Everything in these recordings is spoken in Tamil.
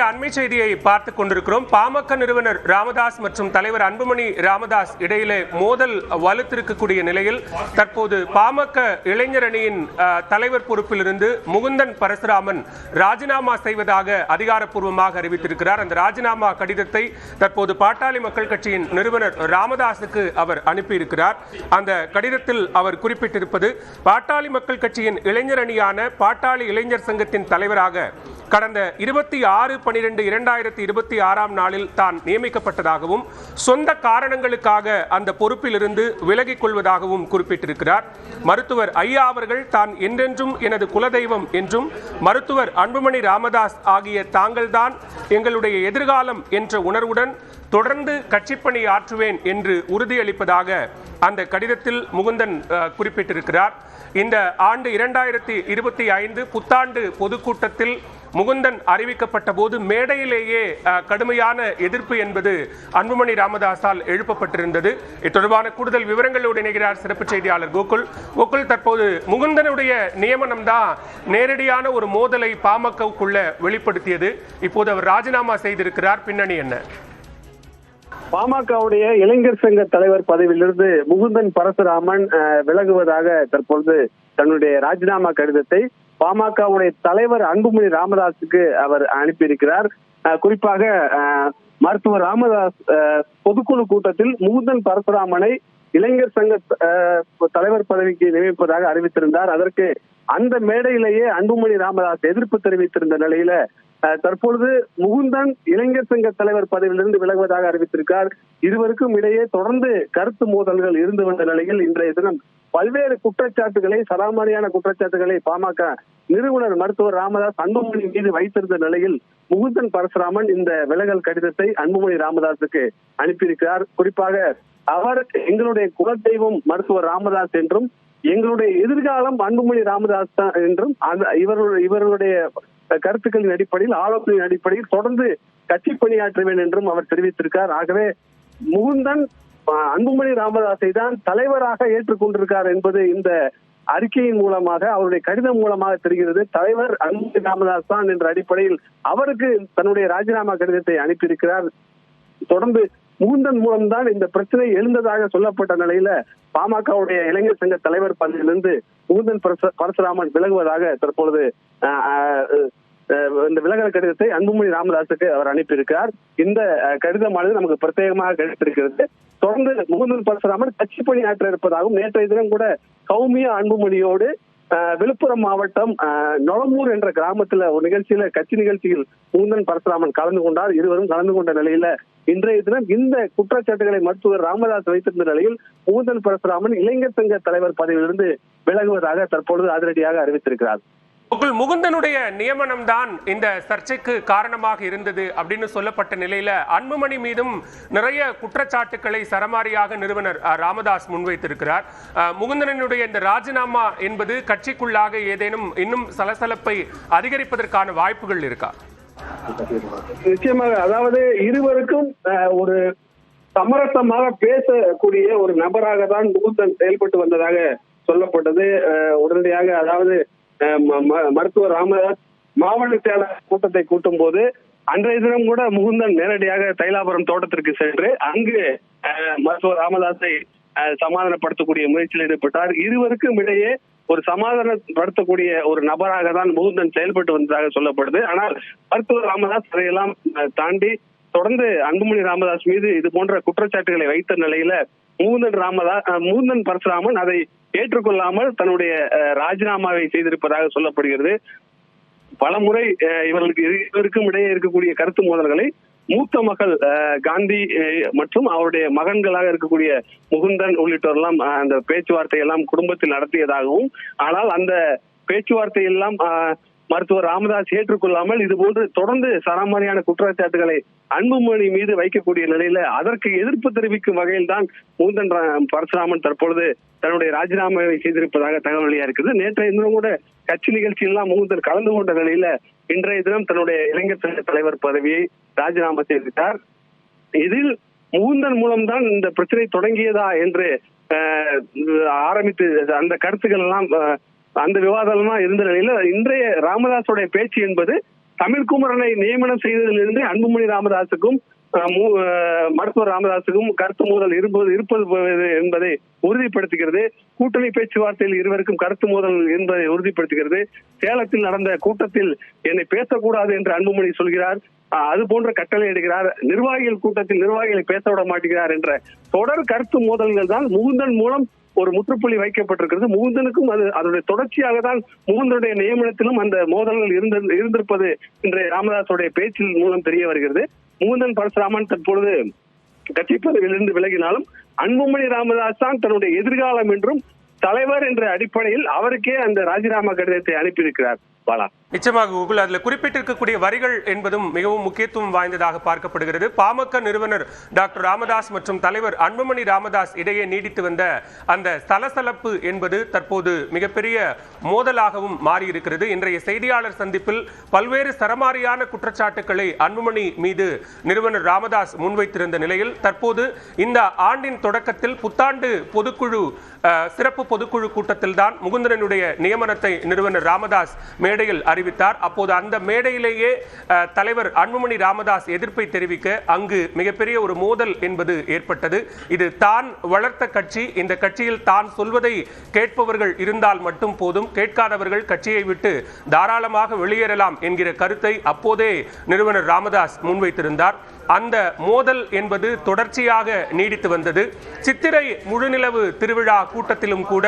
அண்மை செய்தியை பார்த்துக் கொண்டிருக்கிறோம். பாமக நிறுவனர் ராமதாஸ் மற்றும் தலைவர் அன்புமணி ராமதாஸ் இடையிலே மோதல் வலுத்திருக்கக்கூடிய நிலையில் தற்போது பாமக இளைஞர் அணியின் தலைவர் பொறுப்பிலிருந்து முகுந்தன் பரசுராமன் ராஜினாமா செய்வதாக அதிகாரப்பூர்வமாக அறிவித்திருக்கிறார். அந்த ராஜினாமா கடிதத்தை தற்போது பாட்டாளி மக்கள் கட்சியின் நிறுவனர் ராமதாஸுக்கு அவர் அனுப்பியிருக்கிறார். அந்த கடிதத்தில் அவர் குறிப்பிட்டிருப்பது, பாட்டாளி மக்கள் கட்சியின் இளைஞர் அணியான பாட்டாளி இளைஞர் சங்கத்தின் தலைவராக கடந்த 26/12/2026 நாளில் தான் நியமிக்கப்பட்டதாகவும் சொந்த காரணங்களுக்காக அந்த பொறுப்பிலிருந்து விலகிக் கொள்வதாகவும் குறிப்பிட்டிருக்கிறார். மருத்துவர் ஐயா அவர்கள் தான் என்றென்றும் எனது குலதெய்வம் என்றும், மருத்துவர் அன்புமணி ராமதாஸ் ஆகிய தாங்கள்தான் எங்களுடைய எதிர்காலம் என்ற உணர்வுடன் தொடர்ந்து கட்சிப்பணி ஆற்றுவேன் என்று உறுதியளிப்பதாக அந்த கடிதத்தில் முகுந்தன் குறிப்பிட்டிருக்கிறார். இந்த ஆண்டு 2025 புத்தாண்டு பொதுக்கூட்டத்தில் முகுந்தன் அறிவிக்கப்பட்ட போது மேடையிலேயே கடுமையான எதிர்ப்பு என்பது அன்புமணி ராமதாஸால் எழுப்பப்பட்டிருந்தது. இது தொடர்பான கூடுதல் விவரங்களோடு இணைகிறார் சிறப்பு செய்தியாளர் கோகுல். தற்போது முகுந்தனுடைய நியமனம் தான் நேரடியான ஒரு மோதலை பாமகவுக்குள்ள வெளிப்படுத்தியது. இப்போது அவர் ராஜினாமா செய்திருக்கிறார். பின்னணி என்ன? பாமகவுடைய இளைஞர் சங்க தலைவர் பதவியிலிருந்து முகுந்தன் பரசுராமன் விலகுவதாக தற்பொழுது தன்னுடைய ராஜினாமா கடிதத்தை பாமகவுடைய தலைவர் அன்புமணி ராமதாஸுக்கு அவர் அனுப்பியிருக்கிறார். குறிப்பாக மருத்துவர் ராமதாஸ் பொதுக்குழு கூட்டத்தில் முகுந்தன் பரசுராமனை இளைஞர் சங்க தலைவர் பதவிக்கு நியமிப்பதாக அறிவித்திருந்தார். அதற்கு அந்த மேடையிலேயே அன்புமணி ராமதாஸ் எதிர்ப்பு தெரிவித்திருந்த நிலையில தற்பொழுது முகுந்தன் இளைஞர் சங்க தலைவர் பதவியிலிருந்து விலகுவதாக அறிவித்திருக்கார். இருவருக்கும் இடையே தொடர்ந்து கருத்து மோதல்கள் இருந்து வந்த நிலையில் இன்றைய தினம் பல்வேறு குற்றச்சாட்டுகளை, சராமாரியான குற்றச்சாட்டுகளை பாமக நிறுவனர் மருத்துவர் ராமதாஸ் அன்புமணி மீது வைத்திருந்த நிலையில் முகுந்தன் பரசுராமன் இந்த விலகல் கடிதத்தை அன்புமணி ராமதாஸுக்கு அனுப்பியிருக்கிறார். குறிப்பாக அவர் எங்களுடைய குலதெய்வம் மருத்துவர் ராமதாஸ் என்றும், எங்களுடைய எதிர்காலம் அன்புமணி ராமதாஸ் தான் என்றும், இவர்களுடைய கருத்துக்களின் அடிப்படையில், ஆலோசனையின் அடிப்படையில் தொடர்ந்து கட்சி பணியாற்றுவேன் என்றும் அவர் தெரிவித்திருக்கார். ஆகவே முகுந்தன் அன்புமணி ராமதாஸை தான் தலைவராக ஏற்றுக்கொண்டிருக்கார் என்பது இந்த அறிக்கையின் மூலமாக, அவருடைய கடிதம் மூலமாக தெரிகிறது. தலைவர் அன்புமணி ராமதாஸ் தான் என்ற அடிப்படையில் அவருக்கு தன்னுடைய ராஜினாமா கடிதத்தை அனுப்பியிருக்கிறார். தொடர்ந்து முகுந்தன் மூலம்தான் இந்த பிரச்சனை எழுந்ததாக சொல்லப்பட்ட நிலையில பாமகவுடைய இளைஞர் சங்க தலைவர் பதவியிலிருந்து முகுந்தன் பரசுராமன் விலகுவதாக தற்பொழுது இந்த விலகல் கடிதத்தை அன்புமணி ராமதாஸுக்கு அவர் அனுப்பியிருக்கிறார். இந்த கடிதமானது நமக்கு பிரத்யேகமாக கிடைத்திருக்கிறது. தொடர்ந்து முகுந்தன் பரசுராமன் கட்சி பணியாற்ற இருப்பதாகவும், நேற்றைய தினம் கூட கௌமியா அன்புமணியோடு விழுப்புரம் மாவட்டம் நொளம்பூர் என்ற கிராமத்துல ஒரு நிகழ்ச்சியில, கட்சி நிகழ்ச்சியில் முகுந்தன் பரசுராமன் கலந்து கொண்டார். இருவரும் கலந்து கொண்ட நிலையில இன்றைய தினம் இந்த குற்றச்சாட்டுகளை மருத்துவர் ராமதாஸ் வைத்திருந்த நிலையில் முகுந்தன் பரசுராமன் இளைஞர் சங்க தலைவர் பதவியிலிருந்து விலகுவதாக தற்பொழுது அதிரடியாக அறிவித்திருக்கிறார். முகுந்தனுடைய நியமனம் தான் இந்த சர்ச்சைக்கு காரணமாக இருந்தது அப்படின்னு சொல்லப்பட்ட நிலையில அன்புமணி மீதும் நிறைய குற்றச்சாட்டுக்களை சரமாரியாக நிறுவனர் ராமதாஸ் முன்வைத்திருக்கிறார். முகுந்தனுடைய இந்த ராஜினாமா என்பது கட்சிக்குள்ளாக ஏதேனும் இன்னும் சலசலப்பை அதிகரிப்பதற்கான வாய்ப்புகள் இருக்கா? நிச்சயமாக. அதாவது இருவருக்கும் ஒரு சமரசமாக பேசக்கூடிய ஒரு நபராக தான் முகுந்தன் செயல்பட்டு வந்ததாக சொல்லப்பட்டது. உடனடியாக, அதாவது மருத்துவர் ராமதாஸ் மாவட்ட செயலாளர் கூட்டத்தை கூட்டும் போது அன்றைய தினம் கூட முகுந்தன் நேரடியாக தைலாபுரம் தோட்டத்திற்கு சென்று அங்கு மருத்துவர் ராமதாஸை சமாதானப்படுத்தக்கூடிய முயற்சியில் ஈடுபட்டார். இருவருக்கும் இடையே ஒரு சமாதானப்படுத்தக்கூடிய ஒரு நபராக தான் முகுந்தன் செயல்பட்டு வந்ததாக சொல்லப்படுது. ஆனால் மருத்துவர் ராமதாஸ் அதையெல்லாம் தாண்டி தொடர்ந்து அன்புமணி ராமதாஸ் மீது இது போன்ற குற்றச்சாட்டுகளை வைத்த நிலையில முகுந்தன் பரசுராமன் அதை ஏற்றுக்கொள்ளாமல் தன்னுடைய ராஜினாமாவை செய்திருப்பதாக சொல்லப்படுகிறது. பலமுறை இவருக்கும் இடையே இருக்கக்கூடிய கருத்து மோதல்களை மூத்த மகள் காந்தி மற்றும் அவருடைய மகன்களாக இருக்கக்கூடிய முகுந்தன் உள்ளிட்டோரெல்லாம் அந்த பேச்சுவார்த்தை எல்லாம் குடும்பத்தில் நடத்தியதாகவும், ஆனால் அந்த பேச்சுவார்த்தை எல்லாம் மருத்துவர் ராமதாஸ் ஏற்றுக்கொள்ளாமல் இதுபோன்று தொடர்ந்து சராமாரியான குற்றச்சாட்டுகளை அன்புமணி மீது வைக்கக்கூடிய நிலையில அதற்கு எதிர்ப்பு தெரிவிக்கும் வகையில் தான் முகுந்தன் பரசுராமன் தற்பொழுது தன்னுடைய ராஜினாமாவை செய்திருப்பதாக தகவல் வெளியா இருக்குது. நேற்றைய தினம் கூட கட்சி நிகழ்ச்சியெல்லாம் முகுந்தன் கலந்து கொண்ட நிலையில இன்றைய தினம் தன்னுடைய இளைஞர் சங்க தலைவர் பதவியை ராஜினாமா செய்திருக்கிறார். இதில் முகுந்தன் மூலம்தான் இந்த பிரச்சனை தொடங்கியதா என்று ஆரம்பித்து அந்த கருத்துக்கள் எல்லாம், அந்த விவாதம் இருந்த நிலையில இன்றைய ராமதாஸோட பேச்சு என்பது தமிழ்குமரனை நியமனம் செய்ததிலிருந்து அன்புமணி ராமதாசுக்கும் மருத்துவர் ராமதாசுக்கும் கருத்து மோதல் இருப்பது என்பதை உறுதிப்படுத்துகிறது. கூட்டணி பேச்சுவார்த்தையில் இருவருக்கும் கருத்து மோதல் என்பதை உறுதிப்படுத்துகிறது. சேலத்தில் நடந்த கூட்டத்தில் என்னை பேசக்கூடாது என்று அன்புமணி சொல்கிறார். அது போன்ற கட்டளை எடுக்கிறார். நிர்வாகிகள் கூட்டத்தில் நிர்வாகிகளை பேச விட மாட்டேங்கிறார் என்ற தொடர் கருத்து மோதல்கள் தான் முகுந்தன் மூலம் ஒரு முற்றுப்புள்ளி வைக்கப்பட்டிருக்கிறது. முகுந்தனுக்கும் அதனுடைய தொடர்ச்சியாக தான் முகுந்தனுடைய நியமனத்திலும் அந்த மோதல்கள் இருந்திருப்பது இன்றைய ராமதாசுடைய பேச்சில் மூலம் தெரிய வருகிறது. முகுந்தன் பரசுராமன் தற்பொழுது கட்சி பதவியிலிருந்து விலகினாலும் அன்புமணி ராமதாஸ் தான் தன்னுடைய எதிர்காலம் என்றும் தலைவர் என்ற அடிப்படையில் அவருக்கே அந்த ராஜினாமா கடிதத்தை அனுப்பியிருக்கிறார். பாலா, நிச்சயமாக கூகுள் அதில் குறிப்பிட்டிருக்கக்கூடிய வரிகள் என்பதும் மிகவும் முக்கியத்துவம் வாய்ந்ததாக பார்க்கப்படுகிறது. பாமக நிறுவனர் டாக்டர் ராமதாஸ் மற்றும் தலைவர் அன்புமணி ராமதாஸ் இடையே நீடித்து வந்த அந்த சலசலப்பு என்பது தற்போது மிகப்பெரிய மோதலாகவும் மாறியிருக்கிறது. இன்றைய செய்தியாளர் சந்திப்பில் பல்வேறு சரமாரியான குற்றச்சாட்டுக்களை அன்புமணி மீது நிறுவனர் ராமதாஸ் முன்வைத்திருந்த நிலையில் தற்போது இந்த ஆண்டின் தொடக்கத்தில் புத்தாண்டு பொதுக்குழு சிறப்பு பொதுக்குழு கூட்டத்தில் தான் முகுந்தனுடைய நியமனத்தை நிறுவனர் ராமதாஸ் மேடையில் அறிவித்தார். அப்போது அந்த மேடையிலேயே தலைவர் அன்புமணி ராமதாஸ் எதிர்ப்பை தெரிவிக்க அங்கு மிகப்பெரிய ஒரு மோதல் என்பது ஏற்பட்டது. இது தான் வளர்த்த கட்சி, இந்த கட்சியில் தான் சொல்வதை கேட்பவர்கள் இருந்தால் மட்டும் போதும், கேட்காதவர்கள் கட்சியை விட்டு தாராளமாக வெளியேறலாம் என்கிற கருத்தை அப்போதே நிறுவனர் ராமதாஸ் முன்வைத்திருந்தார். அந்த மோதல் என்பது தொடர்ச்சியாக நீடித்து வந்தது. சித்திரை முழுநிலவு திருவிழா கூட்டத்திலும் கூட,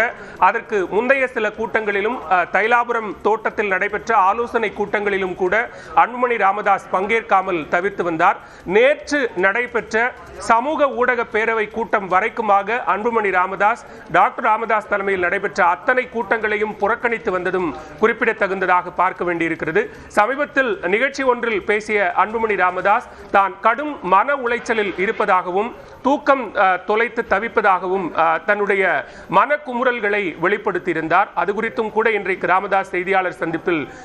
அதற்கு முந்தைய சில கூட்டங்களிலும், தைலாபுரம் தோட்டத்தில் நடைபெற்ற ஆலோசனை கூட்டங்களிலும் கூட அன்புமணி ராமதாஸ் பங்கேற்காமல் தவிர்த்து வந்தார். நேற்று நடைபெற்ற சமூக ஊடக பேரவை கூட்டம் வரைக்குமாக அன்புமணி ராமதாஸ் டாக்டர் ராமதாஸ் தலைமையில் நடைபெற்ற அத்தனை கூட்டங்களையும் புறக்கணித்து வந்ததும் குறிப்பிடத்தகுந்ததாக பார்க்க வேண்டியிருக்கிறது. சமீபத்தில் நிகழ்ச்சி ஒன்றில் பேசிய அன்புமணி ராமதாஸ் தான் கடும் மன உளைச்சலில் இருப்பதாகவும் தூக்கம் தொலைத்து தவிப்பதாகவும் தன்னுடைய மன குமுறல்களை வெளிப்படுத்தியிருந்தார். அது குறித்தும் கூட இன்றைக்கு ராமதாஸ் செய்தியாளர் சந்திப்பில்